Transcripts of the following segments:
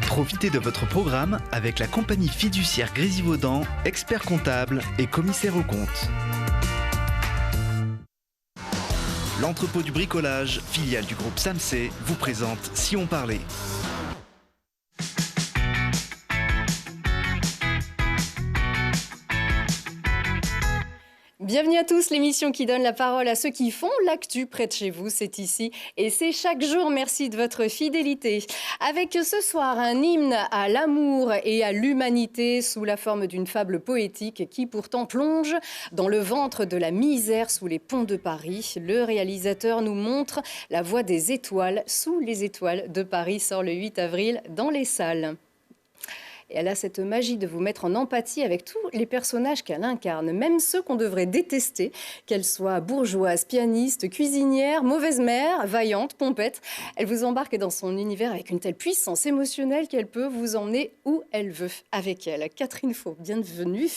Profitez de votre programme avec la compagnie fiduciaire Grésivaudan, expert comptable et commissaire aux comptes. L'entrepôt du bricolage, filiale du groupe Samsé, vous présente Si on parlait. Bienvenue à tous, l'émission qui donne la parole à ceux qui font l'actu près de chez vous, c'est ici et c'est chaque jour. Merci de votre fidélité. Avec ce soir un hymne à l'amour et à l'humanité sous la forme d'une fable poétique qui pourtant plonge dans le ventre de la misère sous les ponts de Paris. Le réalisateur nous montre la voie des étoiles. Sous les étoiles de Paris sort le 8 avril dans les salles. Et elle a cette magie de vous mettre en empathie avec tous les personnages qu'elle incarne, même ceux qu'on devrait détester, qu'elle soit bourgeoise, pianiste, cuisinière, mauvaise mère, vaillante, pompette. Elle vous embarque dans son univers avec une telle puissance émotionnelle qu'elle peut vous emmener où elle veut avec elle. Catherine Faux, bienvenue.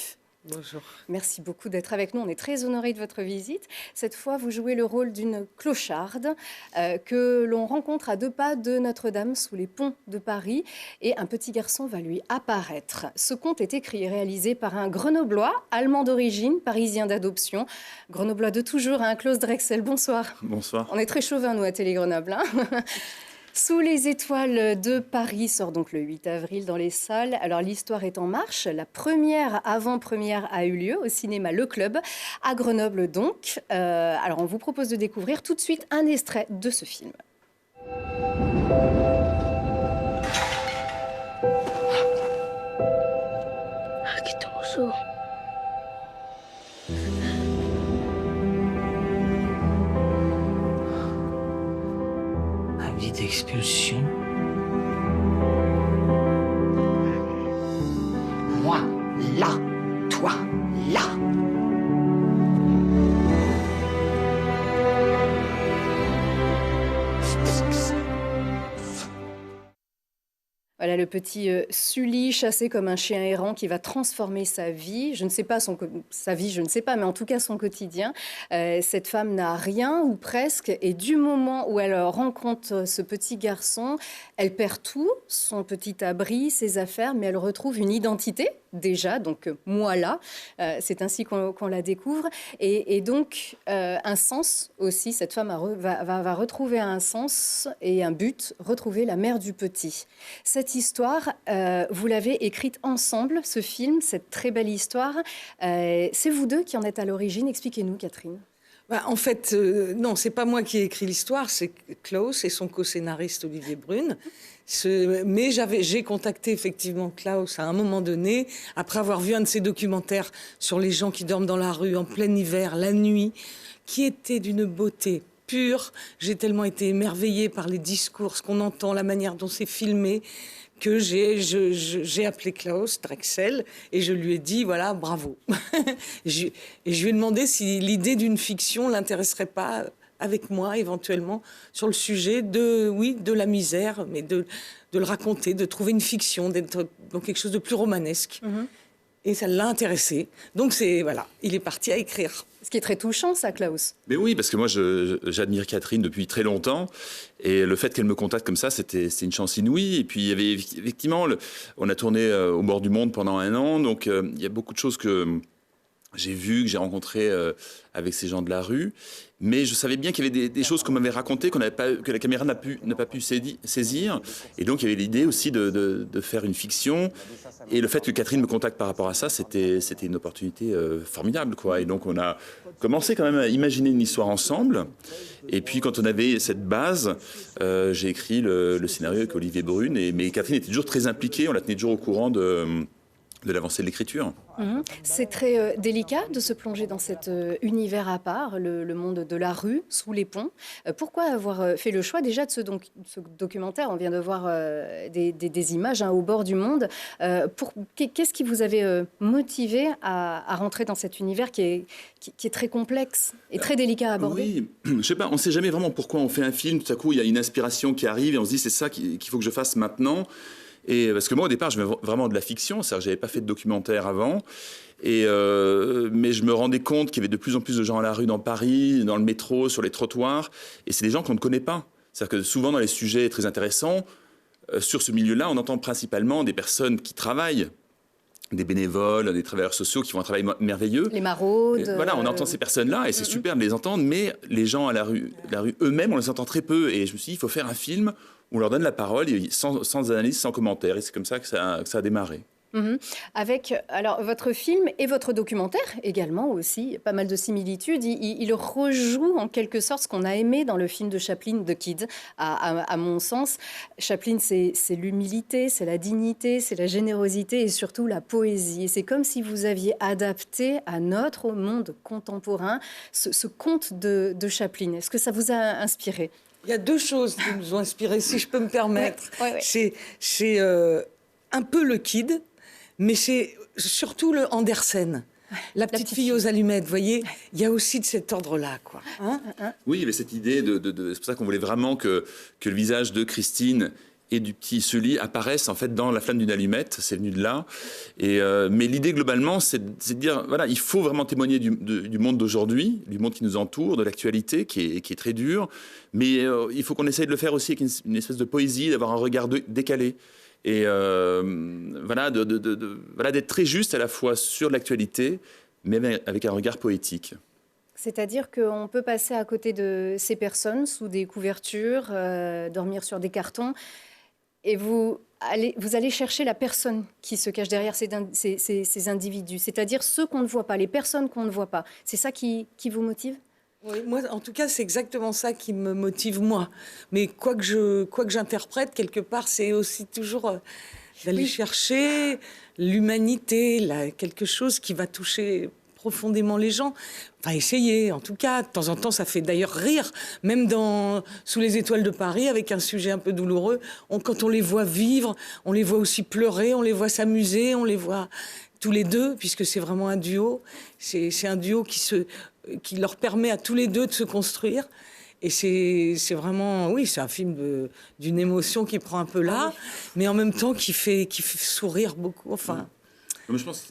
Bonjour. Merci beaucoup d'être avec nous. On est très honorés de votre visite. Cette fois, vous jouez le rôle d'une clocharde que l'on rencontre à 2 pas de Notre-Dame sous les ponts de Paris et un petit garçon va lui apparaître. Ce conte est écrit et réalisé par un Grenoblois, allemand d'origine, parisien d'adoption. Grenoblois de toujours, Klaus Drexel. Bonsoir. Bonsoir. On est très chauvin, nous, à Télé Grenoble. Sous les étoiles de Paris sort donc le 8 avril dans les salles. Alors l'histoire est en marche. La première avant-première a eu lieu au cinéma Le Club à Grenoble donc. Alors on vous propose de découvrir tout de suite un extrait de ce film. Avis d'expulsion. Moi, là. Toi, là. Voilà le petit Sully chassé comme un chien errant qui va transformer sa vie. Je ne sais pas sa vie, je ne sais pas, mais en tout cas son quotidien. Cette femme n'a rien ou presque, et du moment où elle rencontre ce petit garçon, elle perd tout, son petit abri, ses affaires, mais elle retrouve une identité déjà, donc moi là, c'est ainsi qu'on la découvre, et donc un sens aussi. Cette femme va retrouver un sens et un but, retrouver la mère du petit. Cette histoire, vous l'avez écrite ensemble, ce film, cette très belle histoire. C'est vous deux qui en êtes à l'origine. Expliquez-nous, Catherine. En fait, non, c'est pas moi qui ai écrit l'histoire, c'est Klaus et son co-scénariste Olivier Brune. Mais j'ai contacté effectivement Klaus à un moment donné, après avoir vu un de ses documentaires sur les gens qui dorment dans la rue en plein hiver, la nuit, qui était d'une beauté pure. J'ai tellement été émerveillée par les discours, ce qu'on entend, la manière dont c'est filmé, que j'ai appelé Klaus Drexel et je lui ai dit, voilà, bravo. Et je lui ai demandé si l'idée d'une fiction l'intéresserait pas avec moi, éventuellement, sur le sujet de la misère, mais de le raconter, de trouver une fiction, d'être dans quelque chose de plus romanesque. Mm-hmm. Et ça l'a intéressé. Donc, il est parti à écrire. Ce qui est très touchant, ça, Klaus. Mais oui, parce que moi, j'admire Catherine depuis très longtemps. Et le fait qu'elle me contacte comme ça, c'était une chance inouïe. Et puis, il y avait effectivement... on a tourné au bord du monde pendant 1 an. Donc, il y a beaucoup de choses que j'ai vues, que j'ai rencontrées avec ces gens de la rue. Mais je savais bien qu'il y avait des choses qu'on m'avait racontées, que la caméra n'a pas pu saisir. Et donc, il y avait l'idée aussi de faire une fiction. Et le fait que Catherine me contacte par rapport à ça, c'était une opportunité formidable, quoi. Et donc, on a commencé quand même à imaginer une histoire ensemble. Et puis, quand on avait cette base, j'ai écrit le scénario avec Olivier Brune. Mais Catherine était toujours très impliquée. On la tenait toujours au courant de l'avancée de l'écriture. Mmh. C'est très délicat de se plonger dans cet univers à part, le monde de la rue, sous les ponts. Pourquoi avoir fait le choix déjà de ce documentaire? On vient de voir des images au bord du monde. Qu'est-ce qui vous avait motivé à rentrer dans cet univers qui est très complexe et très délicat à aborder? Oui, je sais pas, on ne sait jamais vraiment pourquoi on fait un film. Tout à coup, il y a une inspiration qui arrive et on se dit c'est ça qu'il faut que je fasse maintenant. Et parce que moi, au départ, je fais vraiment de la fiction, c'est-à-dire que je n'avais pas fait de documentaire avant. Mais je me rendais compte qu'il y avait de plus en plus de gens à la rue dans Paris, dans le métro, sur les trottoirs. Et c'est des gens qu'on ne connaît pas. C'est-à-dire que souvent dans les sujets très intéressants, sur ce milieu-là, on entend principalement des personnes qui travaillent, des bénévoles, des travailleurs sociaux qui font un travail merveilleux. Les maraudes. Voilà, on entend ces personnes-là et c'est super de les entendre, mais les gens à la rue eux-mêmes, on les entend très peu. Et je me suis dit, il faut faire un film où on leur donne la parole sans analyse, sans commentaire. Et c'est comme ça que ça a démarré. Avec alors votre film et votre documentaire également aussi, pas mal de similitudes. Il rejoue en quelque sorte ce qu'on a aimé dans le film de Chaplin, The Kid, à mon sens. Chaplin, c'est l'humilité, c'est la dignité, c'est la générosité et surtout la poésie. Et c'est comme si vous aviez adapté à notre monde contemporain ce conte de Chaplin. Est-ce que ça vous a inspiré? Il y a deux choses qui nous ont inspirés, si je peux me permettre. Ouais. C'est un peu le Kid, mais c'est surtout le Andersen. La petite fille aux allumettes, vous voyez, il y a aussi de cet ordre-là, quoi. Hein? Oui, il y avait cette idée c'est pour ça qu'on voulait vraiment que le visage de Christine et du petit Sully apparaissent en fait dans La flamme d'une allumette. C'est venu de là. Mais l'idée globalement, c'est de dire voilà, il faut vraiment témoigner du monde d'aujourd'hui, du monde qui nous entoure, de l'actualité qui est très dure. Mais il faut qu'on essaye de le faire aussi avec une espèce de poésie, d'avoir un regard décalé. Et voilà, d'être très juste à la fois sur l'actualité, mais avec un regard poétique. C'est-à-dire qu'on peut passer à côté de ces personnes sous des couvertures, dormir sur des cartons, et vous allez chercher la personne qui se cache derrière ces individus, c'est-à-dire ceux qu'on ne voit pas, les personnes qu'on ne voit pas. C'est ça qui vous motive ? Oui, moi, en tout cas, c'est exactement ça qui me motive, moi. Mais quoi que j'interprète, quelque part, c'est aussi toujours d'aller chercher l'humanité, quelque chose qui va toucher profondément les gens. Enfin, essayer, en tout cas. De temps en temps, ça fait d'ailleurs rire. Même Sous les étoiles de Paris, avec un sujet un peu douloureux, quand on les voit vivre, on les voit aussi pleurer, on les voit s'amuser, on les voit tous les deux, puisque c'est vraiment un duo. C'est un duo qui leur permet à tous les deux de se construire. Et c'est vraiment, oui, c'est un film d'une émotion qui prend un peu là, mais en même temps qui fait sourire beaucoup. Enfin. Mais je pense,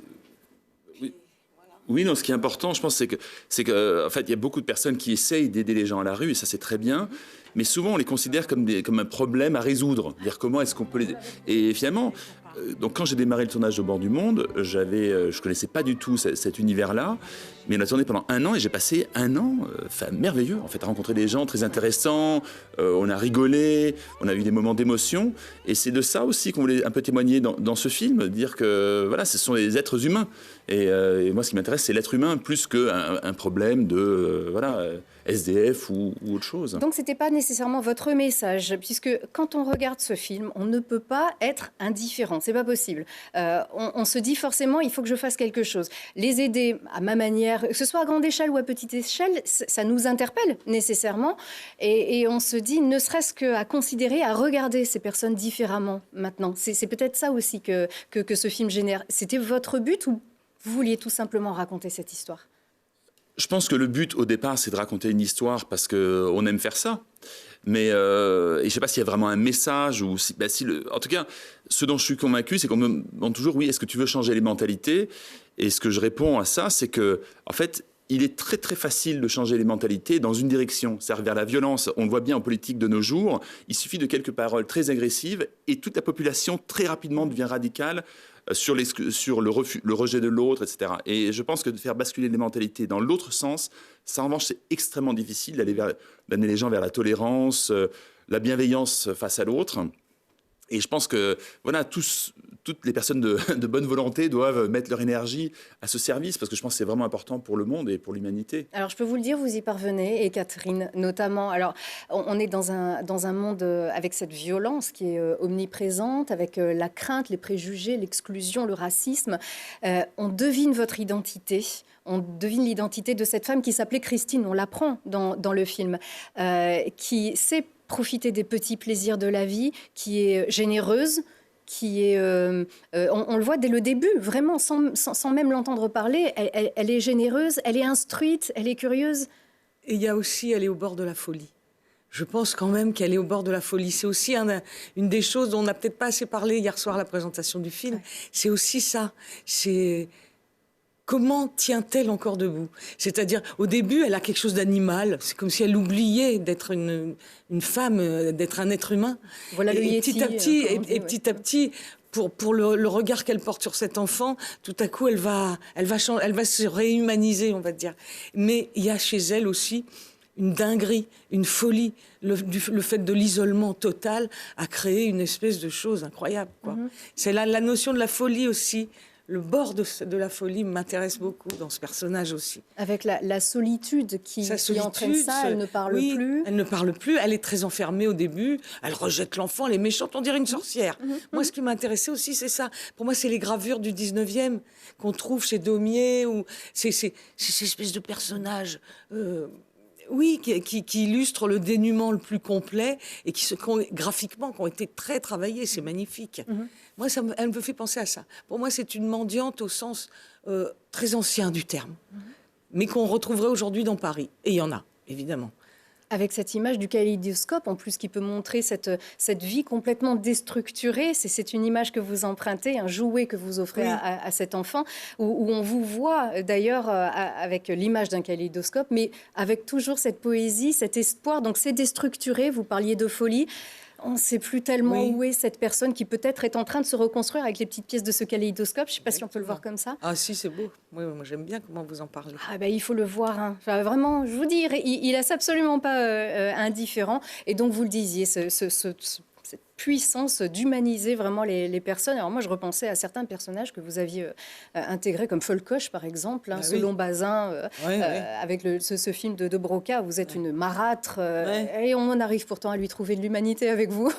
oui, non, ce qui est important, je pense, c'est que, en fait, il y a beaucoup de personnes qui essayent d'aider les gens à la rue, et ça, c'est très bien. Mais souvent, on les considère comme un problème à résoudre. Dire comment est-ce qu'on peut les... Et finalement, donc quand j'ai démarré le tournage de Bord du Monde, je connaissais pas du tout cet univers-là, mais on a tourné pendant 1 an et j'ai passé 1 an merveilleux, en fait, à rencontrer des gens très intéressants. On a rigolé, on a eu des moments d'émotion, et c'est de ça aussi qu'on voulait un peu témoigner dans ce film, dire que voilà, ce sont des êtres humains. Et moi, ce qui m'intéresse, c'est l'être humain plus qu'un problème de SDF ou autre chose. Donc, ce n'était pas nécessairement votre message, puisque quand on regarde ce film, on ne peut pas être indifférent. C'est pas possible. On se dit forcément, il faut que je fasse quelque chose. Les aider à ma manière, que ce soit à grande échelle ou à petite échelle, ça nous interpelle nécessairement. Et on se dit, ne serait-ce qu'à considérer, à regarder ces personnes différemment maintenant. C'est peut-être ça aussi que ce film génère. C'était votre but ou vous vouliez tout simplement raconter cette histoire ? Je pense que le but, au départ, c'est de raconter une histoire parce qu'on aime faire ça. Mais je ne sais pas s'il y a vraiment un message ou en tout cas, ce dont je suis convaincu, c'est qu'on me demande toujours, oui, est-ce que tu veux changer les mentalités ? Et ce que je réponds à ça, c'est que, en fait, il est très très facile de changer les mentalités dans une direction, c'est-à-dire vers la violence. On le voit bien en politique de nos jours. Il suffit de quelques paroles très agressives et toute la population très rapidement devient radicale sur le rejet de l'autre, etc. Et je pense que de faire basculer les mentalités dans l'autre sens, ça en revanche c'est extrêmement difficile d'amener les gens vers la tolérance, la bienveillance face à l'autre. Et je pense que voilà, toutes les personnes de bonne volonté doivent mettre leur énergie à ce service, parce que je pense que c'est vraiment important pour le monde et pour l'humanité. Alors, je peux vous le dire, vous y parvenez, et Catherine notamment. Alors, on est dans un monde avec cette violence qui est omniprésente, avec la crainte, les préjugés, l'exclusion, le racisme. On devine votre identité. On devine l'identité de cette femme qui s'appelait Christine. On l'apprend dans le film, qui sait profiter des petits plaisirs de la vie, qui est généreuse, qui est... on le voit dès le début, vraiment, sans même l'entendre parler. Elle est généreuse, elle est instruite, elle est curieuse. Et il y a aussi, elle est au bord de la folie. Je pense quand même qu'elle est au bord de la folie. C'est aussi une des choses dont on n'a peut-être pas assez parlé hier soir à la présentation du film. Ouais. C'est aussi ça. comment tient-elle encore debout? C'est-à-dire, au début, elle a quelque chose d'animal. C'est comme si elle oubliait d'être une femme, d'être un être humain. Voilà le et Yéti, petit à petit, comme on dit, petit à petit, pour le regard qu'elle porte sur cet enfant, tout à coup, elle va se réhumaniser, on va dire. Mais il y a chez elle aussi une dinguerie, une folie. Le fait de l'isolement total a créé une espèce de chose incroyable, quoi. C'est la notion de la folie aussi. Le bord de la folie m'intéresse beaucoup dans ce personnage aussi. Avec la solitude qui entraîne ça, elle ne parle oui, plus. Elle ne parle plus, elle est très enfermée au début, elle rejette l'enfant, elle est méchante, on dirait une sorcière. Moi, ce qui m'a intéressé aussi, c'est ça. Pour moi, c'est les gravures du 19e qu'on trouve chez Daumier, ou c'est ces espèces de personnages... oui, qui illustrent le dénuement le plus complet et graphiquement, qui ont été très travaillés. C'est magnifique. Moi, elle me fait penser à ça. Pour moi, c'est une mendiante au sens très ancien du terme, mais qu'on retrouverait aujourd'hui dans Paris. Et il y en a, évidemment. Avec cette image du kaléidoscope, en plus, qui peut montrer cette vie complètement déstructurée. C'est une image que vous empruntez, un jouet que vous offrez à cet enfant, où on vous voit d'ailleurs avec l'image d'un kaléidoscope, mais avec toujours cette poésie, cet espoir. Donc c'est déstructuré, vous parliez de folie. On ne sait plus tellement où est cette personne qui peut-être est en train de se reconstruire avec les petites pièces de ce kaléidoscope. Je ne sais pas si on peut le voir comme ça. Ah si, c'est beau. Oui, moi j'aime bien comment vous en parlez. Ah ben, il faut le voir. Hein. Enfin, vraiment, je vous dis, il laisse absolument pas indifférent. Et donc, vous le disiez, cette puissance d'humaniser vraiment les personnes. Alors moi, je repensais à certains personnages que vous aviez intégrés, comme Folcoche, par exemple, hein, selon Bazin, avec ce film de Broca, où vous êtes une marâtre, et on en arrive pourtant à lui trouver de l'humanité avec vous.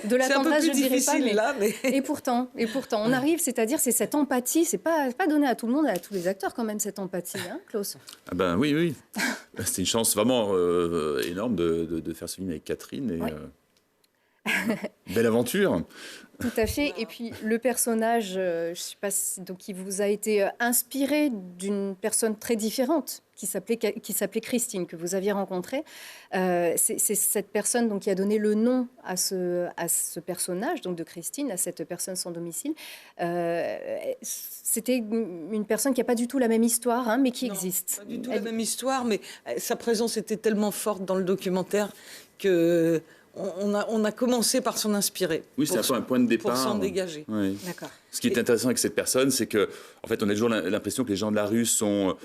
De la tendresse, je dirais pas, mais... Là, mais... Et pourtant, on arrive, c'est-à-dire, c'est cette empathie, c'est pas donné à tout le monde, à tous les acteurs quand même, cette empathie, hein, Klaus? Ah ben oui. C'était une chance vraiment énorme de faire ce film avec Catherine. Et, belle aventure. Tout à fait. Et puis le personnage, je sais pas donc qui vous a été inspiré d'une personne très différente qui s'appelait Christine, que vous aviez rencontrée. C'est cette personne donc qui a donné le nom à ce personnage donc de Christine, à cette personne sans domicile. C'était une personne qui n'a pas du tout la même histoire, hein, mais qui existe. Pas du tout la même histoire, mais sa présence était tellement forte dans le documentaire que on a commencé par s'en inspirer. Oui, c'est un peu un point de départ. Pour s'en dégager. Oui. D'accord. Ce qui est intéressant avec cette personne, c'est que, en fait, on a toujours l'impression que les gens de la rue sont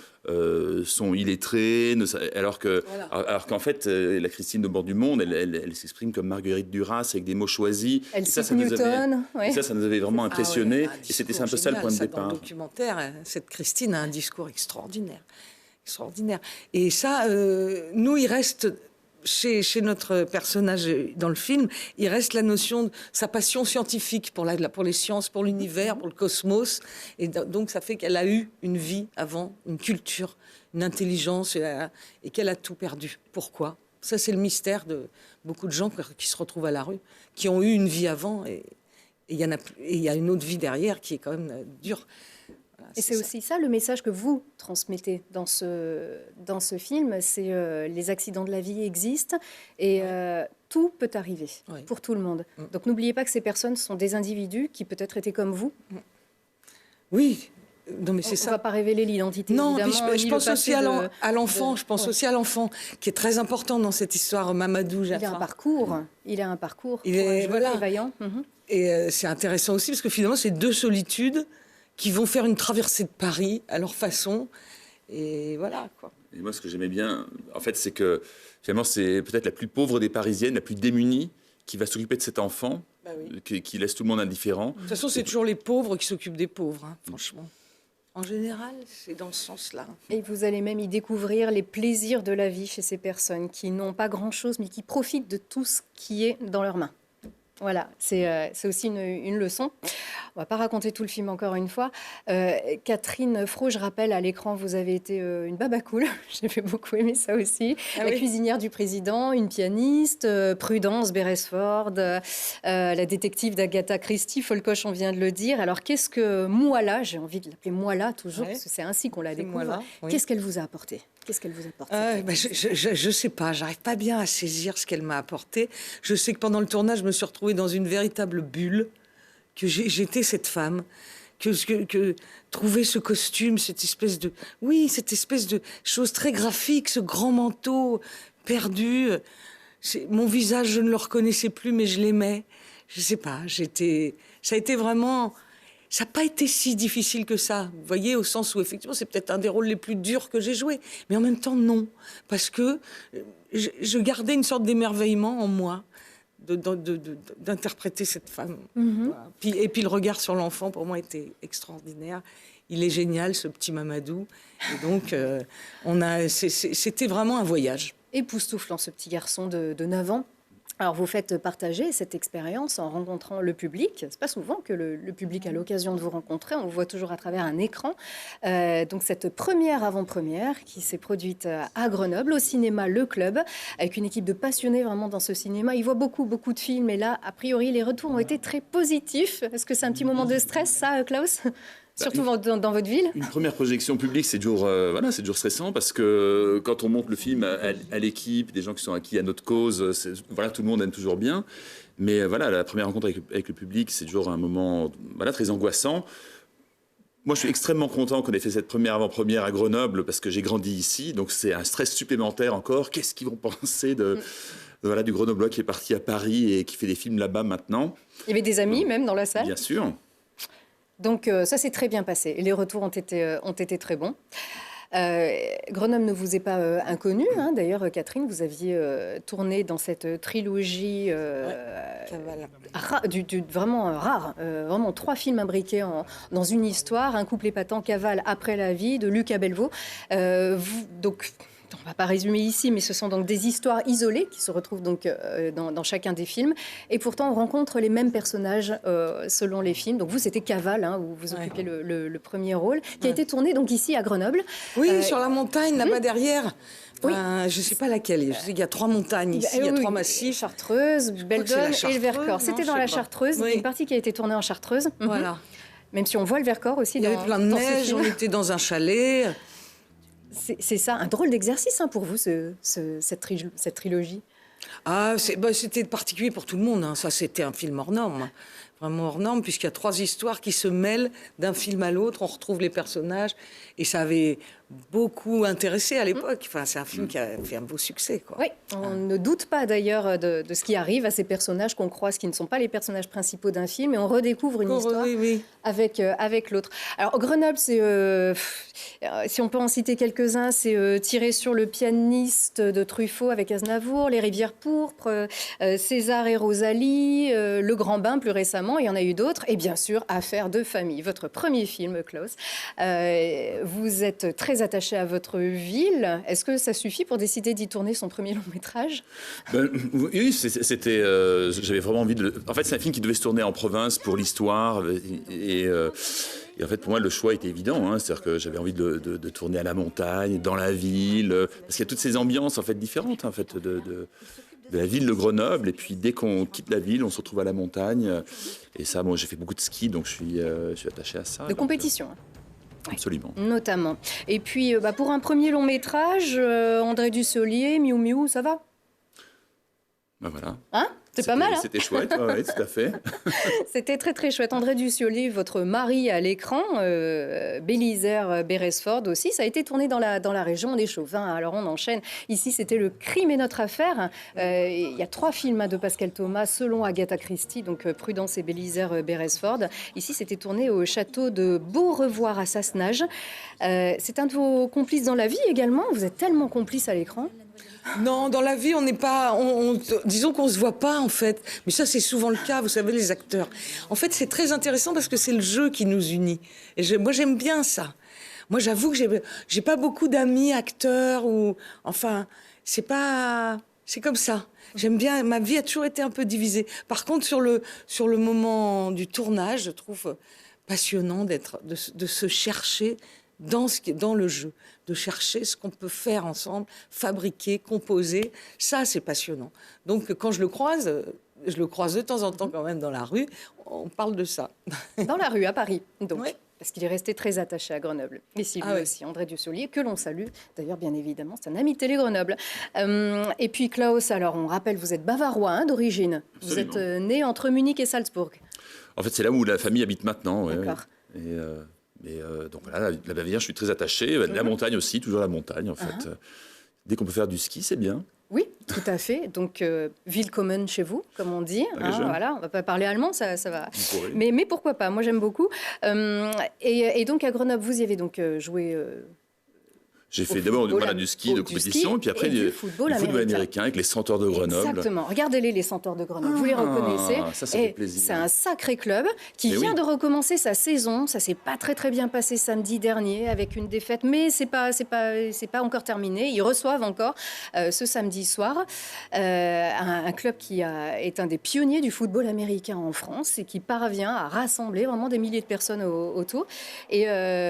illettrés, alors qu'en fait, la Christine de bord du monde, elle s'exprime comme Marguerite Duras avec des mots choisis. Elle cite Newton. Ça nous avait vraiment impressionné. Et c'était un peu ça le point de départ. Dans le documentaire, cette Christine a un discours extraordinaire. Et ça, nous, il reste... Chez notre personnage dans le film, il reste la notion de sa passion scientifique pour les sciences, pour l'univers, pour le cosmos. Et donc, ça fait qu'elle a eu une vie avant, une culture, une intelligence, et qu'elle a tout perdu. Pourquoi? Ça, c'est le mystère de beaucoup de gens qui se retrouvent à la rue, qui ont eu une vie avant, et il y a une autre vie derrière qui est quand même dure. Et c'est aussi ça le message que vous transmettez dans ce film, c'est les accidents de la vie existent et tout peut arriver pour tout le monde. Donc n'oubliez pas que ces personnes sont des individus qui peut-être étaient comme vous. Oui. Non, mais c'est ça. On ne va pas révéler l'identité. Non, évidemment, je pense aussi à l'enfant. Je pense aussi à l'enfant, qui est très important dans cette histoire. Mamadou Jaffa. Il a un parcours. Il est vaillant. Et c'est intéressant aussi parce que finalement, c'est deux solitudes qui vont faire une traversée de Paris à leur façon. Et voilà, quoi. Et moi, ce que j'aimais bien, en fait, c'est que finalement, c'est peut-être la plus pauvre des Parisiennes, la plus démunie, qui va s'occuper de cet enfant, qui laisse tout le monde indifférent. De toute façon, c'est toujours les pauvres qui s'occupent des pauvres, hein, franchement. En général, c'est dans ce sens-là. Et vous allez même y découvrir les plaisirs de la vie chez ces personnes qui n'ont pas grand-chose, mais qui profitent de tout ce qui est dans leurs mains. Voilà, c'est aussi une leçon. On ne va pas raconter tout le film encore une fois. Catherine Fro, je rappelle, à l'écran, vous avez été une baba cool. J'ai beaucoup aimé ça aussi. La cuisinière du président, une pianiste, Prudence Beresford, la détective d'Agatha Christie, Folcoche, on vient de le dire. Alors, qu'est-ce que Mouala, j'ai envie de l'appeler Mouala toujours, parce que c'est ainsi qu'on la découvre. Qu'est-ce qu'elle vous a apporté? Je sais pas, j'arrive pas bien à saisir ce qu'elle m'a apporté. Je sais que pendant le tournage, je me suis retrouvée dans une véritable bulle, que j'étais cette femme que trouver ce costume, cette espèce de chose très graphique, ce grand manteau perdu. Mon visage, je ne le reconnaissais plus, mais je l'aimais. Je sais pas, ça a été vraiment... Ça n'a pas été si difficile que ça, vous voyez, au sens où, effectivement, c'est peut-être un des rôles les plus durs que j'ai joué. Mais en même temps, non. Parce que je gardais une sorte d'émerveillement en moi d'interpréter cette femme. Voilà. Et puis le regard sur l'enfant, pour moi, était extraordinaire. Il est génial, ce petit Mamadou. Et donc, c'était vraiment un voyage. Époustouflant, ce petit garçon de 9 ans. Alors, vous faites partager cette expérience en rencontrant le public. C'est pas souvent que le public a l'occasion de vous rencontrer. On vous voit toujours à travers un écran. Donc, cette première avant-première qui s'est produite à Grenoble, au cinéma Le Club, avec une équipe de passionnés vraiment dans ce cinéma. Ils voient beaucoup de films. Et là, a priori, les retours ont été très positifs. Est-ce que c'est un petit moment de stress, ça, Klaus ? Surtout dans votre ville. Une première projection publique, c'est toujours stressant parce que quand on monte le film à l'équipe, des gens qui sont acquis à notre cause, tout le monde aime toujours bien. Mais la première rencontre avec le public, c'est toujours un moment très angoissant. Moi, je suis extrêmement content qu'on ait fait cette première avant-première à Grenoble parce que j'ai grandi ici. Donc, c'est un stress supplémentaire encore. Qu'est-ce qu'ils vont penser du Grenoblois qui est parti à Paris et qui fait des films là-bas maintenant. Il y avait des amis même dans la salle. Bien sûr. Donc ça s'est très bien passé. Les retours ont été très bons. Grenoble ne vous est pas inconnu. Hein. D'ailleurs, Catherine, vous aviez tourné dans cette trilogie vraiment rare. Vraiment 3 films imbriqués dans une histoire. Un couple épatant, Cavale après la vie, de Luc Abelvaux. Donc... On ne va pas résumer ici, mais ce sont donc des histoires isolées qui se retrouvent donc dans chacun des films. Et pourtant, on rencontre les mêmes personnages selon les films. Donc vous, c'était Cavale, où vous occupiez le premier rôle, qui a été tourné donc ici à Grenoble. Oui, sur la montagne, là-bas derrière. Je ne sais pas laquelle. Je sais qu'il y a 3 montagnes ici, il y a 3 massifs. Chartreuse, Beldon et le Vercors. C'était dans la Chartreuse. Oui. Une partie qui a été tournée en Chartreuse. Voilà. Même si on voit le Vercors aussi. Il y avait plein de neige, on était dans un chalet. C'est ça, un drôle d'exercice pour vous, cette trilogie. C'était particulier pour tout le monde. Ça, c'était un film hors norme. Vraiment hors norme, puisqu'il y a 3 histoires qui se mêlent d'un film à l'autre. On retrouve les personnages. Et ça avait beaucoup intéressé à l'époque. Enfin, c'est un film qui a fait un beau succès, quoi. Oui, on ne doute pas d'ailleurs de ce qui arrive à ces personnages qu'on croise, qui ne sont pas les personnages principaux d'un film, et on redécouvre une histoire avec l'autre. Alors, Grenoble, c'est, si on peut en citer quelques-uns, c'est tiré sur le pianiste de Truffaut avec Aznavour, Les Rivières pourpres, César et Rosalie, Le Grand Bain plus récemment, il y en a eu d'autres, et bien sûr, Affaires de famille, votre premier film, Klaus. Vous êtes très attaché à votre ville. Est-ce que ça suffit pour décider d'y tourner son premier long-métrage ? Oui, c'était... j'avais vraiment envie de... En fait, c'est un film qui devait se tourner en province pour l'histoire. Et en fait, pour moi, le choix était évident. C'est-à-dire que j'avais envie de tourner à la montagne, dans la ville. Parce qu'il y a toutes ces ambiances différentes de la ville de Grenoble. Et puis, dès qu'on quitte la ville, on se retrouve à la montagne. Et ça, j'ai fait beaucoup de ski, donc je suis attaché à ça. De compétition. Absolument. Notamment. Et puis, pour un premier long métrage, André Dussolier, Miou Miou, ça va ? Voilà. Hein ? C'est pas mal, hein ? C'était chouette, oui, tout à fait. C'était très, très chouette. André Dussolier, votre mari à l'écran, Bélisère Beresford aussi, ça a été tourné dans la région des Chauvins. Alors, on enchaîne. Ici, c'était Le Crime est notre affaire. Il y a 3 films de Pascal Thomas, selon Agatha Christie, donc Prudence et Bélisère Beresford. Ici, c'était tourné au château de Beaurevoir à Sassenage. C'est un de vos complices dans la vie également. Vous êtes tellement complice à l'écran. Non, dans la vie, on n'est pas... disons qu'on ne se voit pas, en fait. Mais ça, c'est souvent le cas, vous savez, les acteurs. En fait, c'est très intéressant parce que c'est le jeu qui nous unit. Et moi, j'aime bien ça. Moi, j'avoue que j'ai pas beaucoup d'amis acteurs ou... Enfin, c'est comme ça. J'aime bien... Ma vie a toujours été un peu divisée. Par contre, sur le moment du tournage, je trouve passionnant de se chercher dans le jeu, de chercher ce qu'on peut faire ensemble, fabriquer, composer. Ça, c'est passionnant. Donc, quand je le croise de temps en temps quand même dans la rue, on parle de ça. Dans la rue, à Paris, donc. Ouais. Parce qu'il est resté très attaché à Grenoble. Et c'est lui aussi, André Dussolier, que l'on salue. D'ailleurs, bien évidemment, c'est un ami de Télé Grenoble. Et puis, Klaus, alors, on rappelle, vous êtes bavarois d'origine. Vous êtes né entre Munich et Salzbourg. En fait, c'est là où la famille habite maintenant. Ouais, d'accord. Donc voilà, la Bavière, je suis très attaché. La montagne aussi, toujours la montagne en fait. Dès qu'on peut faire du ski, c'est bien. Oui, tout à fait. Donc, willkommen chez vous, comme on dit. Voilà, on ne va pas parler allemand, ça va. Mais pourquoi pas? Moi, j'aime beaucoup. Et donc, à Grenoble, vous y avez donc joué... J'ai fait d'abord du ski de compétition, et puis après du football américain avec les Centaures de Grenoble. Exactement. Regardez-les, les Centaures de Grenoble. Vous les reconnaissez. Ça fait plaisir. C'est un sacré club qui vient de recommencer sa saison. Ça s'est pas très bien passé samedi dernier avec une défaite, mais c'est pas encore terminé. Ils reçoivent encore ce samedi soir un club qui est un des pionniers du football américain en France et qui parvient à rassembler vraiment des milliers de personnes autour. Et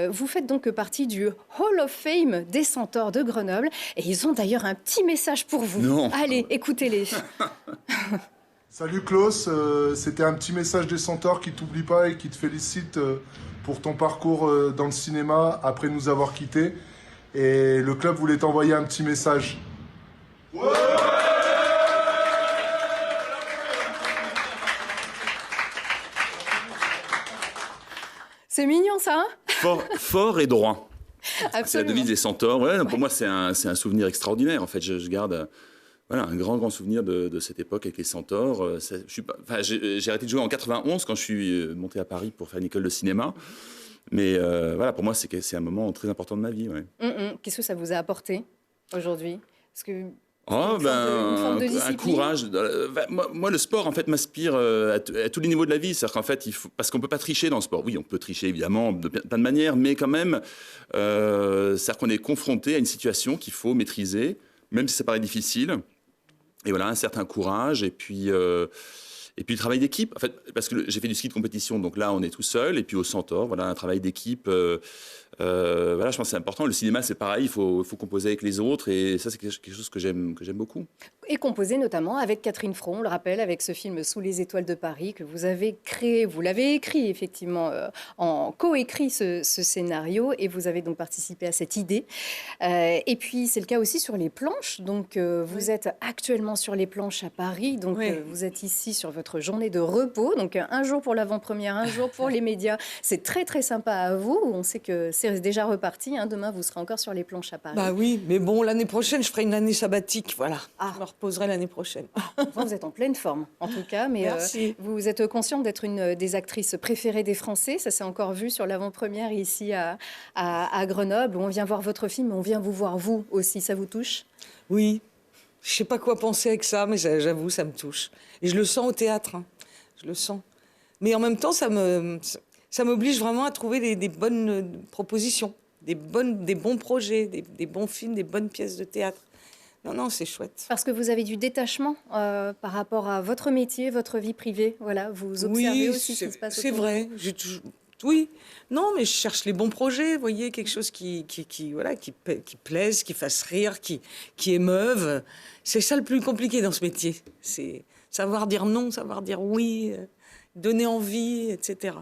vous faites donc partie du Hall of Fame des Centaures de Grenoble. Et ils ont d'ailleurs un petit message pour vous. Non. Allez, écoutez-les. Salut Klaus, c'était un petit message des Centaures qui t'oublie pas et qui te félicite pour ton parcours dans le cinéma après nous avoir quittés. Et le club voulait t'envoyer un petit message. Ouais. C'est mignon ça, hein? Fort et droit. Absolument. C'est la devise des Centaures. Ouais, pour moi, c'est un souvenir extraordinaire. En fait, je garde un grand souvenir de cette époque avec les Centaures. J'ai arrêté de jouer en 91 quand je suis monté à Paris pour faire une école de cinéma. Mais pour moi, c'est un moment très important de ma vie. Ouais. Qu'est-ce que ça vous a apporté aujourd'hui? Parce que un courage. Moi, le sport, en fait, m'inspire à tous les niveaux de la vie. C'est-à-dire qu'en fait, parce qu'on ne peut pas tricher dans le sport. Oui, on peut tricher, évidemment, de plein de manières, mais quand même, c'est-à-dire qu'on est confronté à une situation qu'il faut maîtriser, même si ça paraît difficile. Et voilà, un certain courage, et puis le travail d'équipe. En fait, parce que j'ai fait du ski de compétition, donc là, on est tout seul. Et puis au Centaure, voilà, un travail d'équipe. Je pense que c'est important. Le cinéma, c'est pareil, il faut composer avec les autres. Et ça, c'est quelque chose que j'aime beaucoup. Et composer notamment avec Catherine Fron, on le rappelle, avec ce film Sous les étoiles de Paris que vous avez créé. Vous l'avez écrit, effectivement, en co-écrit ce scénario. Et vous avez donc participé à cette idée. Et puis, c'est le cas aussi sur les planches. Donc, vous êtes actuellement sur les planches à Paris. Donc, vous êtes ici sur votre journée de repos. Donc, un jour pour l'avant-première, un jour pour les médias. C'est très, très sympa à vous. On sait que c'est déjà reparti. Demain, vous serez encore sur les planches à Paris. Bah oui, mais bon, l'année prochaine, je ferai une année sabbatique. Voilà. Je me reposerai l'année prochaine. Vous êtes en pleine forme, en tout cas. Mais vous êtes consciente d'être une des actrices préférées des Français. Ça s'est encore vu sur l'avant-première ici à Grenoble, où on vient voir votre film, mais on vient vous voir vous aussi. Ça vous touche? Oui. Je ne sais pas quoi penser avec ça, mais j'avoue, ça me touche. Et je le sens au théâtre. Je le sens. Mais en même temps, ça m'oblige vraiment à trouver des bonnes propositions, des bons projets, des bons films, des bonnes pièces de théâtre. Non, c'est chouette. Parce que vous avez du détachement par rapport à votre métier, votre vie privée. Voilà, vous observez aussi ce qui se passe autour. C'est vrai. Oui. Non, mais je cherche les bons projets. Vous voyez, quelque chose qui plaise, qui fasse rire, qui émeuve. C'est ça le plus compliqué dans ce métier. C'est savoir dire non, savoir dire oui, donner envie, etc.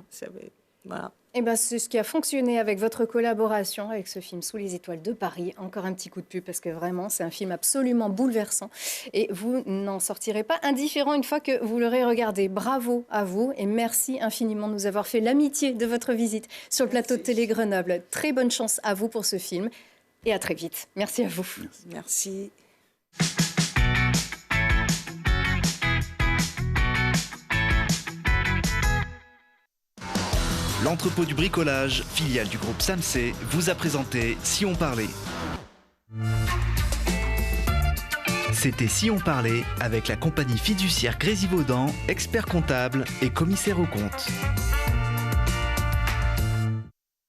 Voilà. Eh ben, c'est ce qui a fonctionné avec votre collaboration avec ce film Sous les étoiles de Paris. Encore un petit coup de pub parce que vraiment, c'est un film absolument bouleversant. Et vous n'en sortirez pas indifférent une fois que vous l'aurez regardé. Bravo à vous et merci infiniment de nous avoir fait l'amitié de votre visite sur le plateau de Télé Grenoble. Très bonne chance à vous pour ce film et à très vite. Merci à vous. Merci. L'entrepôt du bricolage, filiale du groupe Samsé, vous a présenté Si on parlait. C'était Si on parlait avec la compagnie fiduciaire Grésivaudan, expert comptable et commissaire aux comptes.